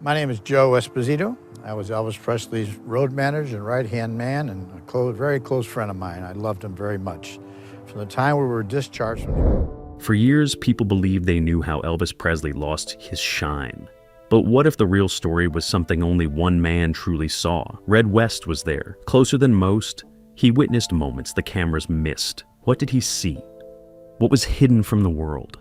My name is Joe Esposito. I was Elvis Presley's road manager and right-hand man and a very close friend of mine. I loved him very much. From the time we were discharged from the... For years, people believed they knew how Elvis Presley lost his shine. But what if the real story was something only one man truly saw? Red West was there. Closer than most, he witnessed moments the cameras missed. What did he see? What was hidden from the world?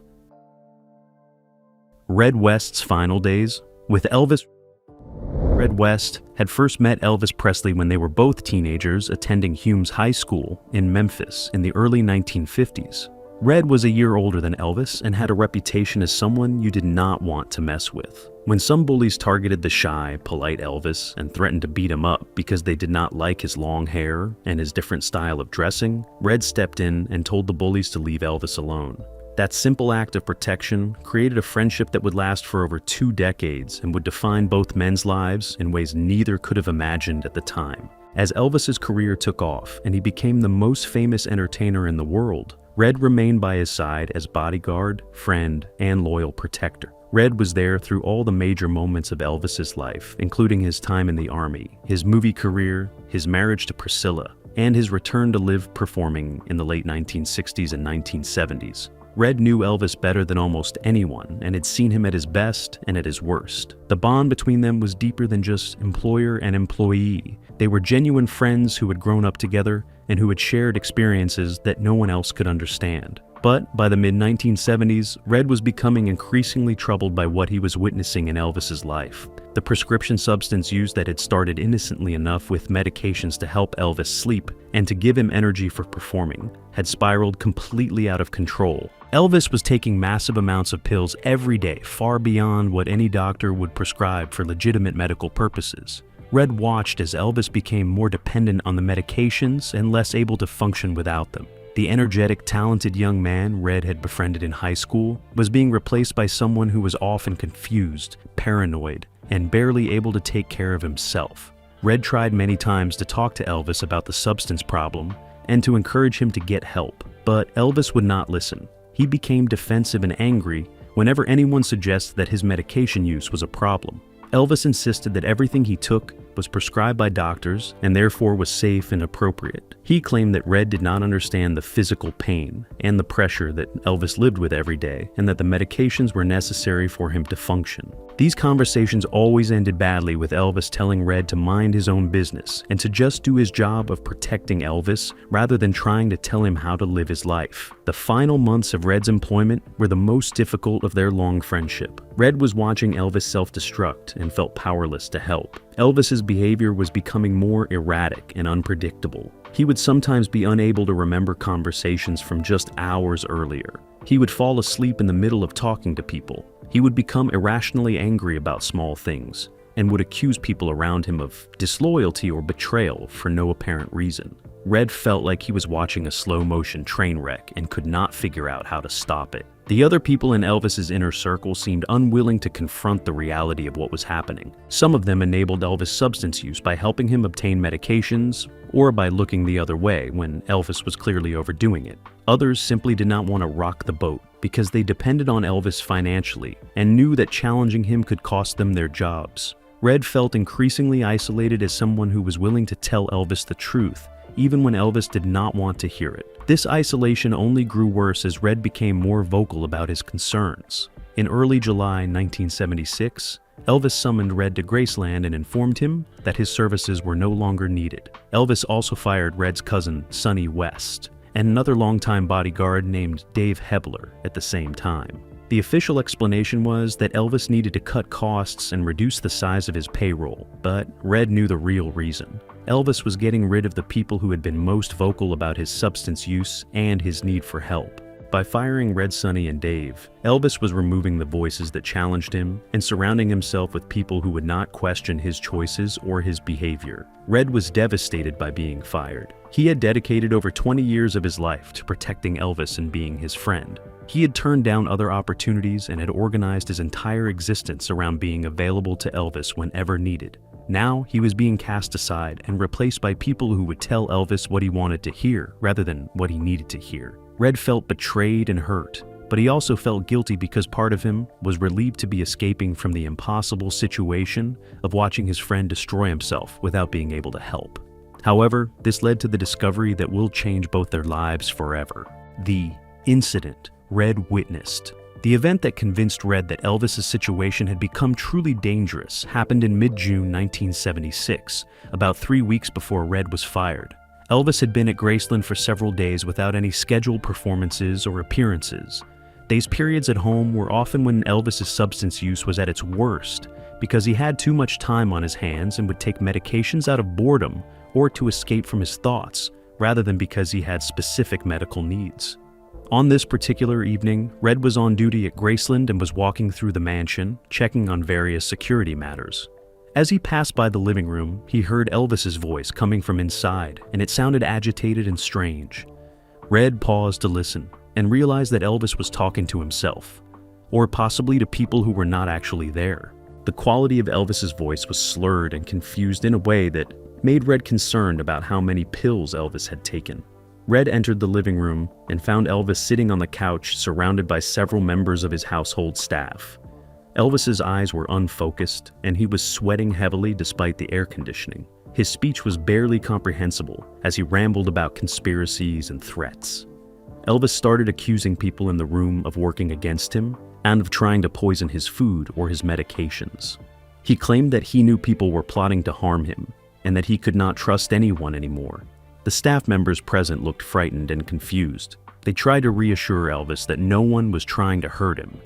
Red West's final days with Elvis. Red West had first met Elvis Presley when they were both teenagers attending Humes High School in Memphis in the early 1950s. Red was a year older than Elvis and had a reputation as someone you did not want to mess with. When some bullies targeted the shy, polite Elvis and threatened to beat him up because they did not like his long hair and his different style of dressing, Red stepped in and told the bullies to leave Elvis alone. That simple act of protection created a friendship that would last for over 2 decades and would define both men's lives in ways neither could have imagined at the time. As Elvis's career took off and he became the most famous entertainer in the world, Red remained by his side as bodyguard, friend, and loyal protector. Red was there through all the major moments of Elvis's life, including his time in the Army, his movie career, his marriage to Priscilla, and his return to live performing in the late 1960s and 1970s. Red knew Elvis better than almost anyone and had seen him at his best and at his worst. The bond between them was deeper than just employer and employee. They were genuine friends who had grown up together and who had shared experiences that no one else could understand. But by the mid-1970s, Red was becoming increasingly troubled by what he was witnessing in Elvis's life. The prescription substance use that had started innocently enough with medications to help Elvis sleep and to give him energy for performing had spiraled completely out of control. Elvis was taking massive amounts of pills every day, far beyond what any doctor would prescribe for legitimate medical purposes. Red watched as Elvis became more dependent on the medications and less able to function without them. The energetic, talented young man Red had befriended in high school was being replaced by someone who was often confused, paranoid, and barely able to take care of himself. Red tried many times to talk to Elvis about the substance problem and to encourage him to get help, but Elvis would not listen. He became defensive and angry whenever anyone suggested that his medication use was a problem. Elvis insisted that everything he took was prescribed by doctors and therefore was safe and appropriate. He claimed that Red did not understand the physical pain and the pressure that Elvis lived with every day, and that the medications were necessary for him to function. These conversations always ended badly with Elvis telling Red to mind his own business and to just do his job of protecting Elvis rather than trying to tell him how to live his life. The final months of Red's employment were the most difficult of their long friendship. Red was watching Elvis self-destruct and felt powerless to help. Elvis's behavior was becoming more erratic and unpredictable. He would sometimes be unable to remember conversations from just hours earlier. He would fall asleep in the middle of talking to people. He would become irrationally angry about small things and would accuse people around him of disloyalty or betrayal for no apparent reason. Red felt like he was watching a slow-motion train wreck and could not figure out how to stop it. The other people in Elvis's inner circle seemed unwilling to confront the reality of what was happening. Some of them enabled Elvis' substance use by helping him obtain medications or by looking the other way when Elvis was clearly overdoing it. Others simply did not want to rock the boat because they depended on Elvis financially and knew that challenging him could cost them their jobs. Red felt increasingly isolated as someone who was willing to tell Elvis the truth, even when Elvis did not want to hear it. This isolation only grew worse as Red became more vocal about his concerns. In early July 1976, Elvis summoned Red to Graceland and informed him that his services were no longer needed. Elvis also fired Red's cousin, Sonny West, and another longtime bodyguard named Dave Hebler at the same time. The official explanation was that Elvis needed to cut costs and reduce the size of his payroll, but Red knew the real reason. Elvis was getting rid of the people who had been most vocal about his substance use and his need for help. By firing Red, Sonny, and Dave, Elvis was removing the voices that challenged him and surrounding himself with people who would not question his choices or his behavior. Red was devastated by being fired. He had dedicated over 20 years of his life to protecting Elvis and being his friend. He had turned down other opportunities and had organized his entire existence around being available to Elvis whenever needed. Now he was being cast aside and replaced by people who would tell Elvis what he wanted to hear rather than what he needed to hear. Red felt betrayed and hurt, but he also felt guilty because part of him was relieved to be escaping from the impossible situation of watching his friend destroy himself without being able to help. However, this led to the discovery that will change both their lives forever. The incident Red witnessed. The event that convinced Red that Elvis's situation had become truly dangerous happened in mid-June 1976, about 3 weeks before Red was fired. Elvis had been at Graceland for several days without any scheduled performances or appearances. These periods at home were often when Elvis's substance use was at its worst, because he had too much time on his hands and would take medications out of boredom or to escape from his thoughts, rather than because he had specific medical needs. On this particular evening, Red was on duty at Graceland and was walking through the mansion, checking on various security matters. As he passed by the living room, he heard Elvis's voice coming from inside, and it sounded agitated and strange. Red paused to listen and realized that Elvis was talking to himself, or possibly to people who were not actually there. The quality of Elvis's voice was slurred and confused in a way that made Red concerned about how many pills Elvis had taken. Red entered the living room and found Elvis sitting on the couch surrounded by several members of his household staff. Elvis's eyes were unfocused, and he was sweating heavily despite the air conditioning. His speech was barely comprehensible as he rambled about conspiracies and threats. Elvis started accusing people in the room of working against him and of trying to poison his food or his medications. He claimed that he knew people were plotting to harm him and that he could not trust anyone anymore. The staff members present looked frightened and confused. They tried to reassure Elvis that no one was trying to hurt him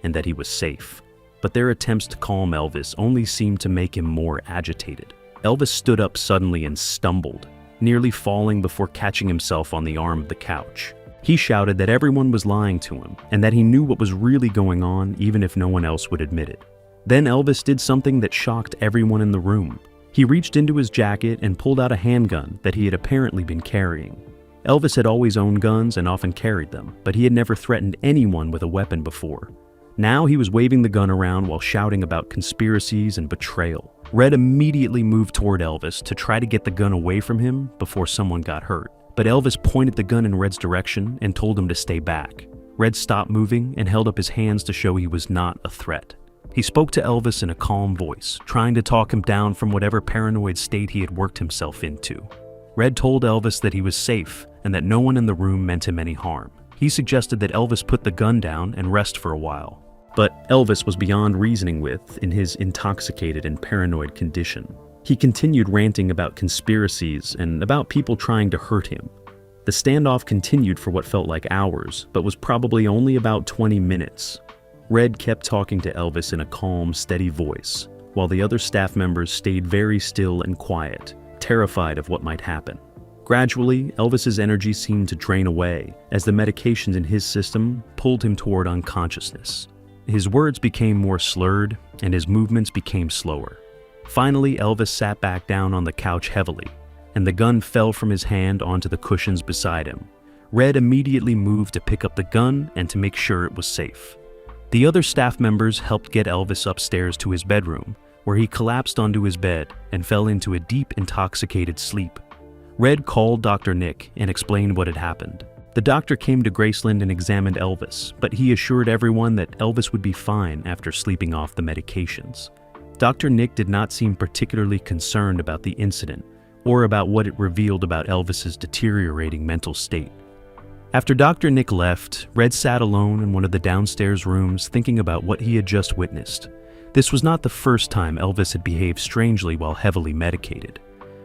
and that he was safe. But their attempts to calm Elvis only seemed to make him more agitated. Elvis stood up suddenly and stumbled, nearly falling before catching himself on the arm of the couch. He shouted that everyone was lying to him and that he knew what was really going on even if no one else would admit it. Then Elvis did something that shocked everyone in the room. He reached into his jacket and pulled out a handgun that he had apparently been carrying. Elvis had always owned guns and often carried them, but he had never threatened anyone with a weapon before. Now he was waving the gun around while shouting about conspiracies and betrayal. Red immediately moved toward Elvis to try to get the gun away from him before someone got hurt. But Elvis pointed the gun in Red's direction and told him to stay back. Red stopped moving and held up his hands to show he was not a threat. He spoke to Elvis in a calm voice, trying to talk him down from whatever paranoid state he had worked himself into. Red told Elvis that he was safe and that no one in the room meant him any harm. He suggested that Elvis put the gun down and rest for a while. But Elvis was beyond reasoning with in his intoxicated and paranoid condition. He continued ranting about conspiracies and about people trying to hurt him. The standoff continued for what felt like hours, but was probably only about 20 minutes. Red kept talking to Elvis in a calm, steady voice, while the other staff members stayed very still and quiet, terrified of what might happen. Gradually, Elvis's energy seemed to drain away as the medications in his system pulled him toward unconsciousness. His words became more slurred and his movements became slower. Finally, Elvis sat back down on the couch heavily, and the gun fell from his hand onto the cushions beside him. Red immediately moved to pick up the gun and to make sure it was safe. The other staff members helped get Elvis upstairs to his bedroom, where he collapsed onto his bed and fell into a deep, intoxicated sleep. Red called Dr. Nick and explained what had happened. The doctor came to Graceland and examined Elvis, but he assured everyone that Elvis would be fine after sleeping off the medications. Dr. Nick did not seem particularly concerned about the incident or about what it revealed about Elvis's deteriorating mental state. After Dr. Nick left, Red sat alone in one of the downstairs rooms thinking about what he had just witnessed. This was not the first time Elvis had behaved strangely while heavily medicated,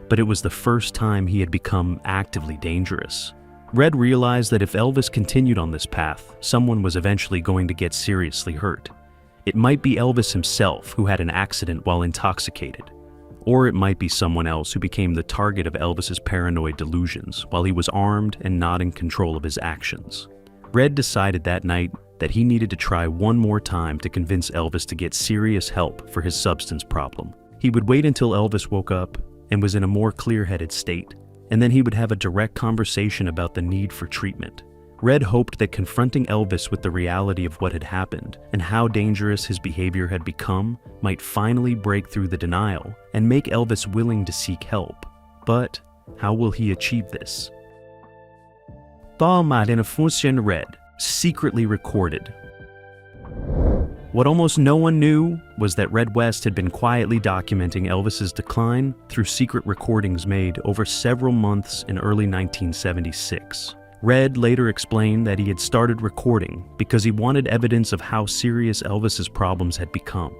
but it was the first time he had become actively dangerous. Red realized that if Elvis continued on this path, someone was eventually going to get seriously hurt. It might be Elvis himself who had an accident while intoxicated, or it might be someone else who became the target of Elvis's paranoid delusions while he was armed and not in control of his actions. Red decided that night that he needed to try one more time to convince Elvis to get serious help for his substance problem. He would wait until Elvis woke up and was in a more clear-headed state, and then he would have a direct conversation about the need for treatment. Red hoped that confronting Elvis with the reality of what had happened and how dangerous his behavior had become might finally break through the denial and make Elvis willing to seek help. But how will he achieve this? Tama din function Red. secretly recorded. What almost no one knew was that Red West had been quietly documenting Elvis's decline through secret recordings made over several months in early 1976. Red later explained that he had started recording because he wanted evidence of how serious Elvis's problems had become.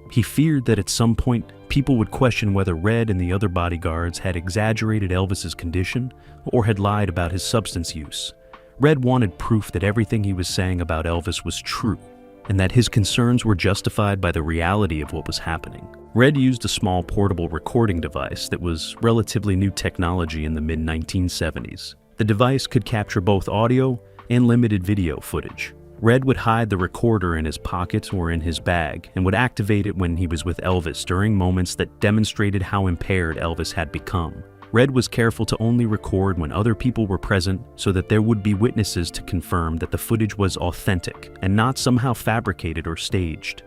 He feared that at some point, people would question whether Red and the other bodyguards had exaggerated Elvis's condition or had lied about his substance use. Red wanted proof that everything he was saying about Elvis was true, and that his concerns were justified by the reality of what was happening. Red used a small portable recording device that was relatively new technology in the mid-1970s. The device could capture both audio and limited video footage. Red would hide the recorder in his pocket or in his bag and would activate it when he was with Elvis during moments that demonstrated how impaired Elvis had become. Red was careful to only record when other people were present so that there would be witnesses to confirm that the footage was authentic and not somehow fabricated or staged.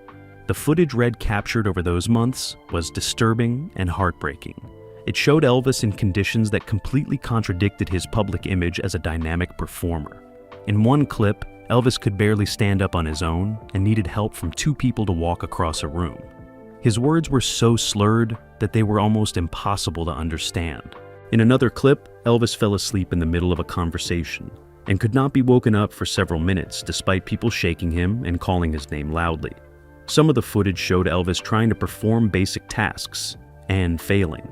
The footage Red captured over those months was disturbing and heartbreaking. It showed Elvis in conditions that completely contradicted his public image as a dynamic performer. In one clip, Elvis could barely stand up on his own and needed help from two people to walk across a room. His words were so slurred that they were almost impossible to understand. In another clip, Elvis fell asleep in the middle of a conversation and could not be woken up for several minutes despite people shaking him and calling his name loudly. Some of the footage showed Elvis trying to perform basic tasks and failing.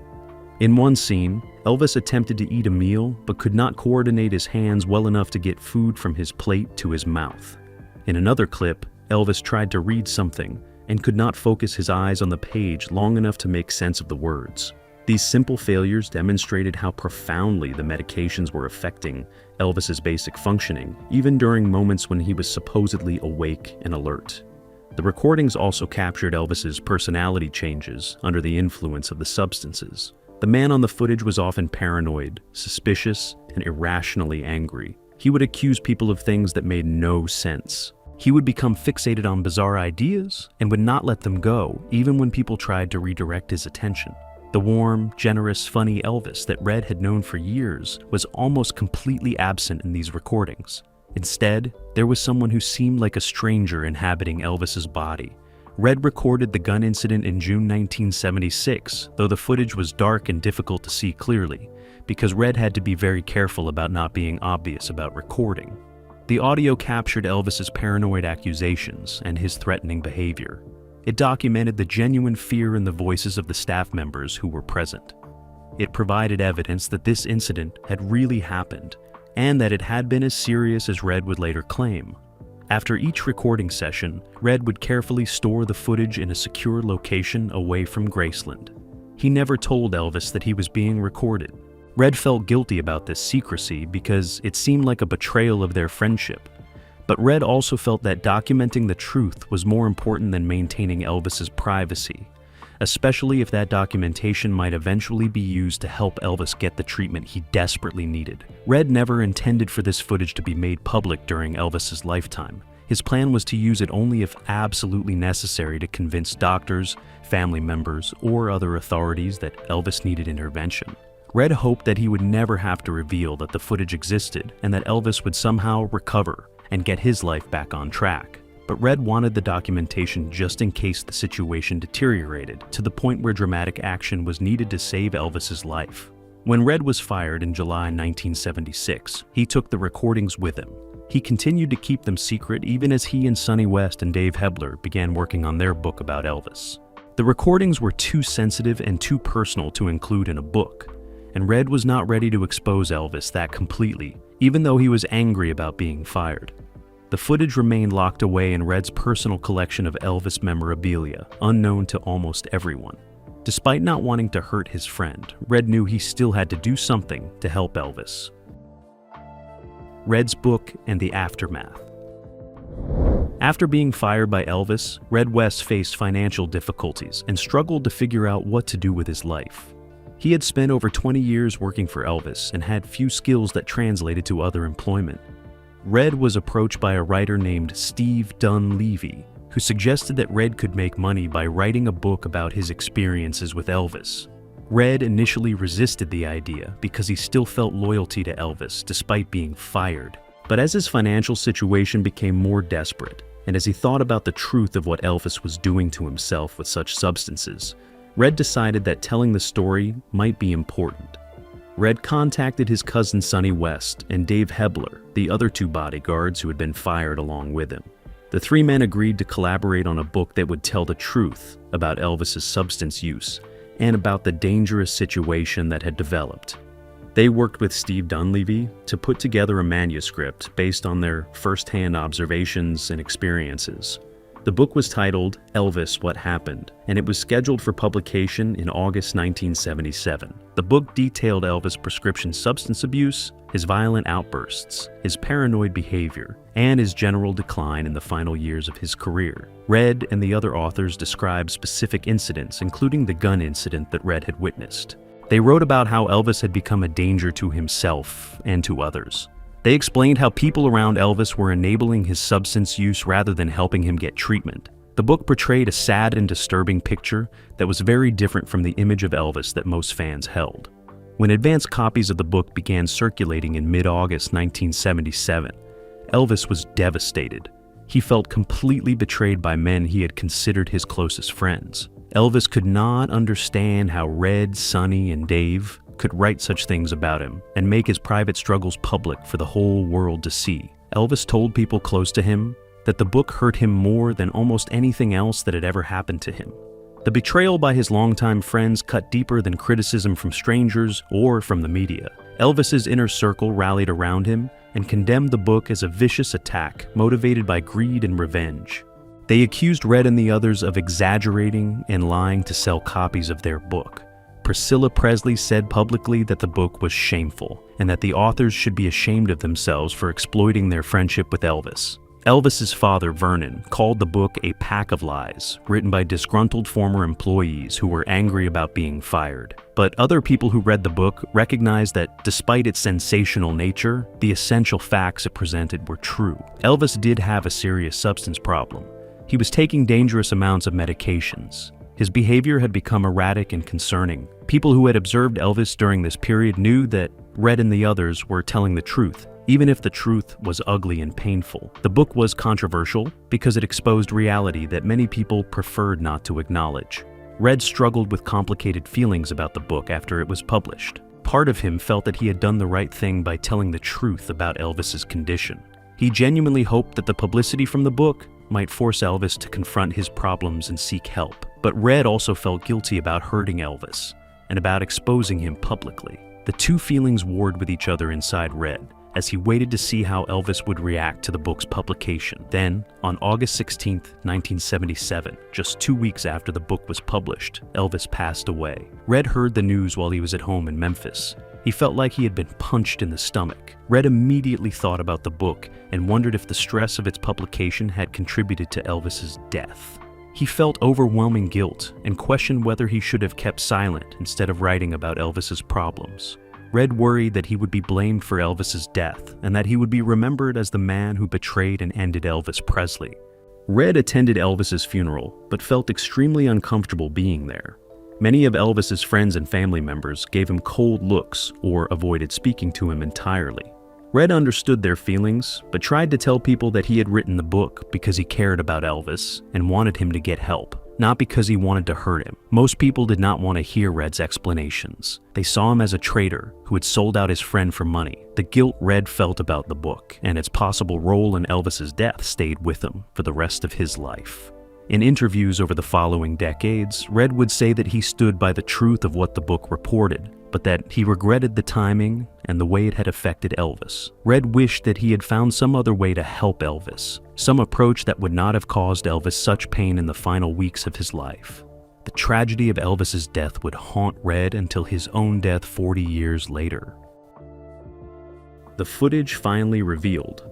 In one scene, Elvis attempted to eat a meal but could not coordinate his hands well enough to get food from his plate to his mouth. In another clip, Elvis tried to read something and could not focus his eyes on the page long enough to make sense of the words. These simple failures demonstrated how profoundly the medications were affecting Elvis's basic functioning, even during moments when he was supposedly awake and alert. The recordings also captured Elvis's personality changes under the influence of the substances. The man on the footage was often paranoid, suspicious, and irrationally angry. He would accuse people of things that made no sense. He would become fixated on bizarre ideas and would not let them go, even when people tried to redirect his attention. The warm, generous, funny Elvis that Red had known for years was almost completely absent in these recordings. Instead, there was someone who seemed like a stranger inhabiting Elvis's body. Red recorded the gun incident in June 1976, though the footage was dark and difficult to see clearly, because Red had to be very careful about not being obvious about recording. The audio captured Elvis's paranoid accusations and his threatening behavior. It documented the genuine fear in the voices of the staff members who were present. It provided evidence that this incident had really happened, and that it had been as serious as Red would later claim. After each recording session, Red would carefully store the footage in a secure location away from Graceland. He never told Elvis that he was being recorded. Red felt guilty about this secrecy because it seemed like a betrayal of their friendship. But Red also felt that documenting the truth was more important than maintaining Elvis's privacy, especially if that documentation might eventually be used to help Elvis get the treatment he desperately needed. Red never intended for this footage to be made public during Elvis's lifetime. His plan was to use it only if absolutely necessary to convince doctors, family members, or other authorities that Elvis needed intervention. Red hoped that he would never have to reveal that the footage existed and that Elvis would somehow recover and get his life back on track. But Red wanted the documentation just in case the situation deteriorated to the point where dramatic action was needed to save Elvis's life. When Red was fired in July 1976, he took the recordings with him. He continued to keep them secret even as he and Sonny West and Dave Hebler began working on their book about Elvis. The recordings were too sensitive and too personal to include in a book, and Red was not ready to expose Elvis that completely, even though he was angry about being fired. The footage remained locked away in Red's personal collection of Elvis memorabilia, unknown to almost everyone. Despite not wanting to hurt his friend, Red knew he still had to do something to help Elvis. Red's book and the aftermath. After being fired by Elvis, Red West faced financial difficulties and struggled to figure out what to do with his life. He had spent over 20 years working for Elvis and had few skills that translated to other employment. Red was approached by a writer named Steve Dunleavy, who suggested that Red could make money by writing a book about his experiences with Elvis. Red initially resisted the idea because he still felt loyalty to Elvis despite being fired. But as his financial situation became more desperate, and as he thought about the truth of what Elvis was doing to himself with such substances, Red decided that telling the story might be important. Red contacted his cousin Sonny West and Dave Hebler, the other two bodyguards who had been fired along with him. The three men agreed to collaborate on a book that would tell the truth about Elvis's substance use and about the dangerous situation that had developed. They worked with Steve Dunleavy to put together a manuscript based on their first-hand observations and experiences. The book was titled Elvis: What Happened, and it was scheduled for publication in August 1977. The book detailed Elvis' prescription substance abuse, his violent outbursts, his paranoid behavior, and his general decline in the final years of his career. Red and the other authors described specific incidents, including the gun incident that Red had witnessed. They wrote about how Elvis had become a danger to himself and to others. They explained how people around Elvis were enabling his substance use rather than helping him get treatment. The book portrayed a sad and disturbing picture that was very different from the image of Elvis that most fans held. When advance copies of the book began circulating in mid-August 1977, Elvis was devastated. He felt completely betrayed by men he had considered his closest friends. Elvis could not understand how Red, Sonny, and Dave could write such things about him and make his private struggles public for the whole world to see. Elvis told people close to him that the book hurt him more than almost anything else that had ever happened to him. The betrayal by his longtime friends cut deeper than criticism from strangers or from the media. Elvis's inner circle rallied around him and condemned the book as a vicious attack motivated by greed and revenge. They accused Red and the others of exaggerating and lying to sell copies of their book. Priscilla Presley said publicly that the book was shameful and that the authors should be ashamed of themselves for exploiting their friendship with Elvis. Elvis's father, Vernon, called the book a pack of lies, written by disgruntled former employees who were angry about being fired. But other people who read the book recognized that despite its sensational nature, the essential facts it presented were true. Elvis did have a serious substance problem. He was taking dangerous amounts of medications. His behavior had become erratic and concerning. People who had observed Elvis during this period knew that Red and the others were telling the truth, even if the truth was ugly and painful. The book was controversial because it exposed reality that many people preferred not to acknowledge. Red struggled with complicated feelings about the book after it was published. Part of him felt that he had done the right thing by telling the truth about Elvis's condition. He genuinely hoped that the publicity from the book might force Elvis to confront his problems and seek help. But Red also felt guilty about hurting Elvis and about exposing him publicly. The two feelings warred with each other inside Red as he waited to see how Elvis would react to the book's publication. Then, on August 16, 1977, just 2 weeks after the book was published, Elvis passed away. Red heard the news while he was at home in Memphis. He felt like he had been punched in the stomach. Red immediately thought about the book and wondered if the stress of its publication had contributed to Elvis's death. He felt overwhelming guilt and questioned whether he should have kept silent instead of writing about Elvis's problems. Red worried that he would be blamed for Elvis's death and that he would be remembered as the man who betrayed and ended Elvis Presley. Red attended Elvis's funeral, but felt extremely uncomfortable being there. Many of Elvis's friends and family members gave him cold looks or avoided speaking to him entirely. Red understood their feelings, but tried to tell people that he had written the book because he cared about Elvis and wanted him to get help, not because he wanted to hurt him. Most people did not want to hear Red's explanations. They saw him as a traitor who had sold out his friend for money. The guilt Red felt about the book and its possible role in Elvis's death stayed with him for the rest of his life. In interviews over the following decades, Red would say that he stood by the truth of what the book reported, but that he regretted the timing and the way it had affected Elvis. Red wished that he had found some other way to help Elvis, some approach that would not have caused Elvis such pain in the final weeks of his life. The tragedy of Elvis's death would haunt Red until his own death 40 years later. The footage finally revealed.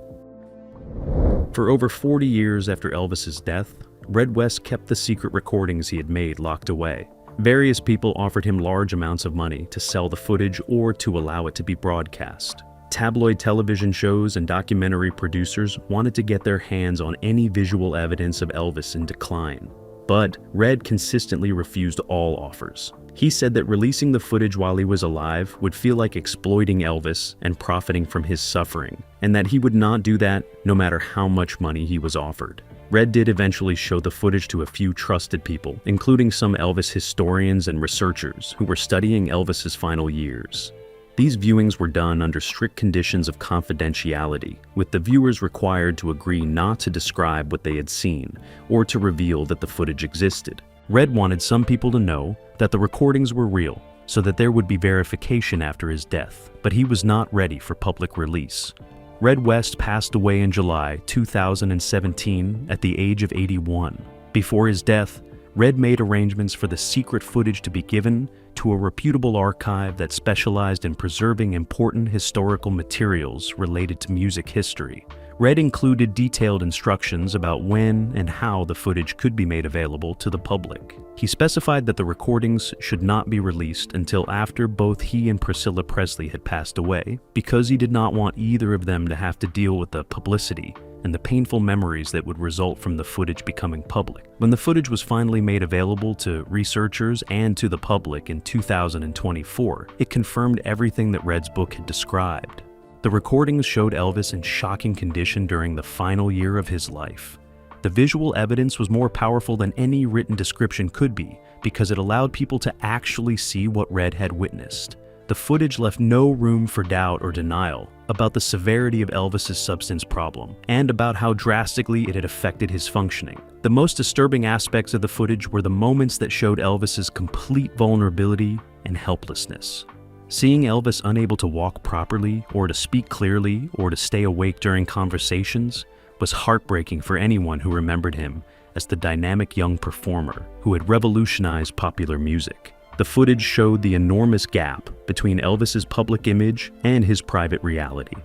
For over 40 years after Elvis's death, Red West kept the secret recordings he had made locked away. Various people offered him large amounts of money to sell the footage or to allow it to be broadcast. Tabloid television shows and documentary producers wanted to get their hands on any visual evidence of Elvis in decline. But Red consistently refused all offers. He said that releasing the footage while he was alive would feel like exploiting Elvis and profiting from his suffering, and that he would not do that no matter how much money he was offered. Red did eventually show the footage to a few trusted people, including some Elvis historians and researchers who were studying Elvis's final years. These viewings were done under strict conditions of confidentiality, with the viewers required to agree not to describe what they had seen or to reveal that the footage existed. Red wanted some people to know that the recordings were real, so that there would be verification after his death, but he was not ready for public release. Red West passed away in July 2017 at the age of 81. Before his death, Red made arrangements for the secret footage to be given to a reputable archive that specialized in preserving important historical materials related to music history. Red included detailed instructions about when and how the footage could be made available to the public. He specified that the recordings should not be released until after both he and Priscilla Presley had passed away, because he did not want either of them to have to deal with the publicity and the painful memories that would result from the footage becoming public. When the footage was finally made available to researchers and to the public in 2024, it confirmed everything that Red's book had described. The recordings showed Elvis in shocking condition during the final year of his life. The visual evidence was more powerful than any written description could be, because it allowed people to actually see what Red had witnessed. The footage left no room for doubt or denial about the severity of Elvis's substance problem and about how drastically it had affected his functioning. The most disturbing aspects of the footage were the moments that showed Elvis's complete vulnerability and helplessness. Seeing Elvis unable to walk properly, or to speak clearly, or to stay awake during conversations was heartbreaking for anyone who remembered him as the dynamic young performer who had revolutionized popular music. The footage showed the enormous gap between Elvis's public image and his private reality.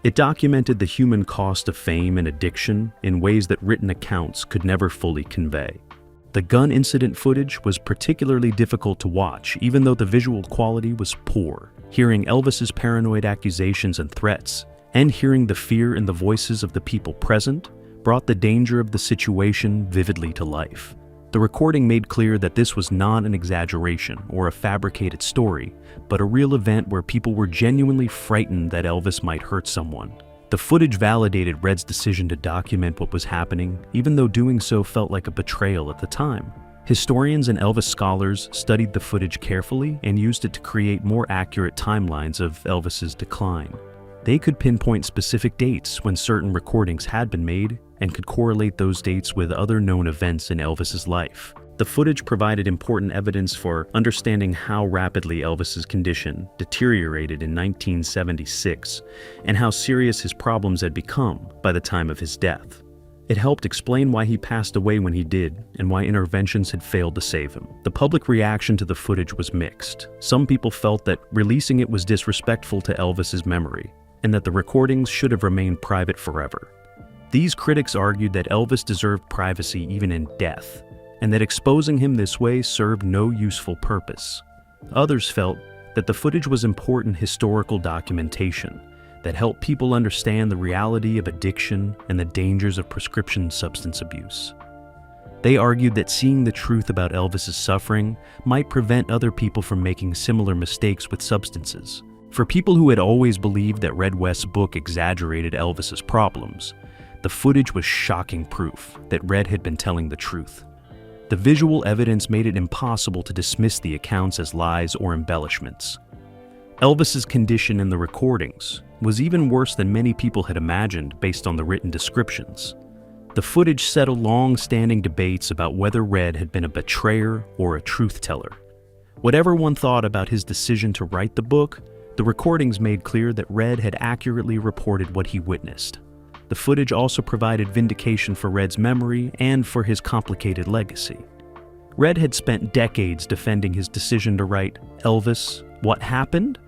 It documented the human cost of fame and addiction in ways that written accounts could never fully convey. The gun incident footage was particularly difficult to watch, even though the visual quality was poor. Hearing Elvis's paranoid accusations and threats, and hearing the fear in the voices of the people present, brought the danger of the situation vividly to life. The recording made clear that this was not an exaggeration or a fabricated story, but a real event where people were genuinely frightened that Elvis might hurt someone. The footage validated Red's decision to document what was happening, even though doing so felt like a betrayal at the time. Historians and Elvis scholars studied the footage carefully and used it to create more accurate timelines of Elvis's decline. They could pinpoint specific dates when certain recordings had been made and could correlate those dates with other known events in Elvis's life. The footage provided important evidence for understanding how rapidly Elvis's condition deteriorated in 1976 and how serious his problems had become by the time of his death. It helped explain why he passed away when he did and why interventions had failed to save him. The public reaction to the footage was mixed. Some people felt that releasing it was disrespectful to Elvis's memory and that the recordings should have remained private forever. These critics argued that Elvis deserved privacy even in death, and that exposing him this way served no useful purpose. Others felt that the footage was important historical documentation that helped people understand the reality of addiction and the dangers of prescription substance abuse. They argued that seeing the truth about Elvis's suffering might prevent other people from making similar mistakes with substances. For people who had always believed that Red West's book exaggerated Elvis's problems, the footage was shocking proof that Red had been telling the truth. The visual evidence made it impossible to dismiss the accounts as lies or embellishments. Elvis's condition in the recordings was even worse than many people had imagined based on the written descriptions. The footage settled long-standing debates about whether Red had been a betrayer or a truth-teller. Whatever one thought about his decision to write the book, the recordings made clear that Red had accurately reported what he witnessed. The footage also provided vindication for Red's memory and for his complicated legacy. Red had spent decades defending his decision to write Elvis, What Happened?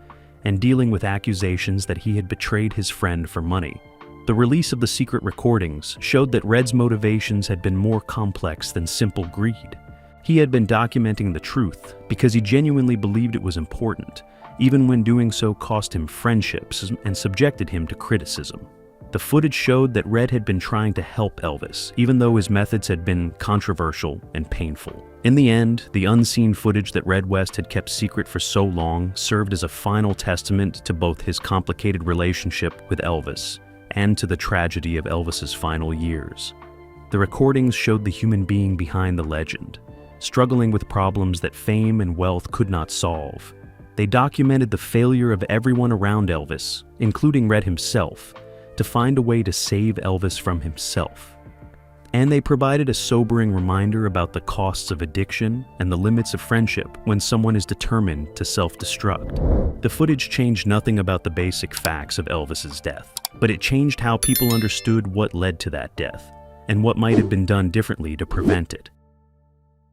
And dealing with accusations that he had betrayed his friend for money. The release of the secret recordings showed that Red's motivations had been more complex than simple greed. He had been documenting the truth because he genuinely believed it was important, even when doing so cost him friendships and subjected him to criticism. The footage showed that Red had been trying to help Elvis, even though his methods had been controversial and painful. In the end, the unseen footage that Red West had kept secret for so long served as a final testament to both his complicated relationship with Elvis and to the tragedy of Elvis's final years. The recordings showed the human being behind the legend, struggling with problems that fame and wealth could not solve. They documented the failure of everyone around Elvis, including Red himself, to find a way to save Elvis from himself. And they provided a sobering reminder about the costs of addiction and the limits of friendship when someone is determined to self-destruct. The footage changed nothing about the basic facts of Elvis's death, but it changed how people understood what led to that death and what might have been done differently to prevent it.